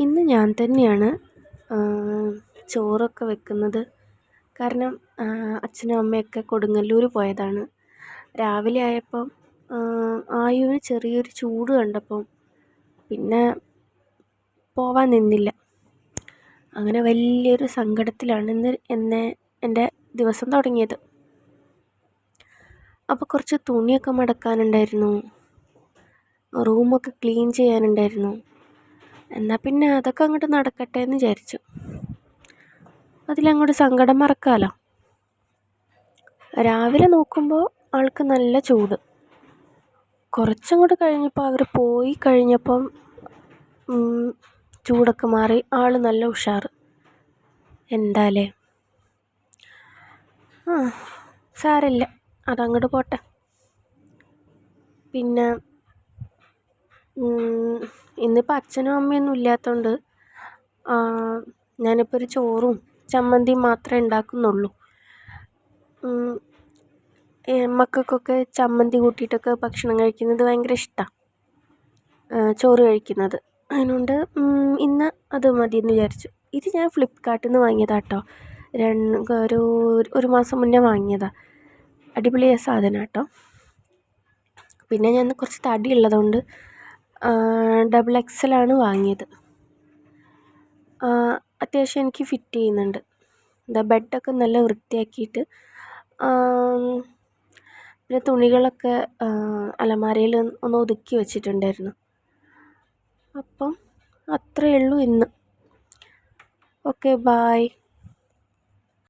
ഇന്ന് ഞാൻ തന്നെയാണ് ചോറൊക്കെ വെക്കുന്നത്. കാരണം അച്ഛനും അമ്മയൊക്കെ കൊടുങ്ങല്ലൂർ പോയതാണ്. രാവിലെ ആയപ്പം ആയുവിന് ചെറിയൊരു ചൂട് കണ്ടപ്പം പിന്നെ പോവാൻ നിന്നില്ല. അങ്ങനെ വലിയൊരു സങ്കടത്തിലാണ് എൻ്റെ ദിവസം തുടങ്ങിയത്. അപ്പോൾ കുറച്ച് തുണിയൊക്കെ മടക്കാനുണ്ടായിരുന്നു, റൂമൊക്കെ ക്ലീൻ ചെയ്യാനുണ്ടായിരുന്നു. എന്നാൽ പിന്നെ അതൊക്കെ അങ്ങോട്ട് നടക്കട്ടെ എന്ന് വിചാരിച്ചു. അതിലങ്ങോട്ട് സങ്കടം മറക്കാമല്ലോ. രാവിലെ നോക്കുമ്പോൾ ആൾക്ക് നല്ല ചൂട്. കുറച്ചങ്ങോട്ട് കഴിഞ്ഞപ്പോൾ അവർ പോയി കഴിഞ്ഞപ്പം ചൂടൊക്കെ മാറി, ആൾ നല്ല ഉഷാറ്. എന്താലേ, സാരമില്ല, അതങ്ങോട്ട് പോട്ടെ. പിന്നെ ഇന്നിപ്പോൾ അച്ഛനും അമ്മയൊന്നും ഇല്ലാത്തതുകൊണ്ട് ഞാനിപ്പോൾ ഒരു ചോറും ചമ്മന്തിയും മാത്രമേ ഉണ്ടാക്കുന്നുള്ളൂ. മക്കൾക്കൊക്കെ ചമ്മന്തി കൂട്ടിയിട്ടൊക്കെ ഭക്ഷണം കഴിക്കുന്നത് ഭയങ്കര ഇഷ്ടമാണ്, ചോറ് കഴിക്കുന്നത്. അതിനുകൊണ്ട് ഇന്ന് അത് മതിയെന്ന് വിചാരിച്ചു. ഇത് ഞാൻ ഫ്ലിപ്കാർട്ടിൽ നിന്ന് വാങ്ങിയതാണ് കേട്ടോ. ഒരു മാസം മുന്നേ വാങ്ങിയതാണ്. അടിപൊളിയായ സാധനം കേട്ടോ. പിന്നെ ഞാൻ കുറച്ച് തടി ഉള്ളതുകൊണ്ട് XXL ആണ് വാങ്ങിയത്. അത്യാവശ്യം എനിക്ക് ഫിറ്റ് ചെയ്യുന്നുണ്ട്. ബെഡൊക്കെ നല്ല വൃത്തിയാക്കിയിട്ട് പിന്നെ തുണികളൊക്കെ അലമാരയിൽ ഒന്ന് ഒതുക്കി വെച്ചിട്ടുണ്ടായിരുന്നു. അപ്പം അത്രയേ ഉള്ളൂ ഇന്ന്. Okay, bye.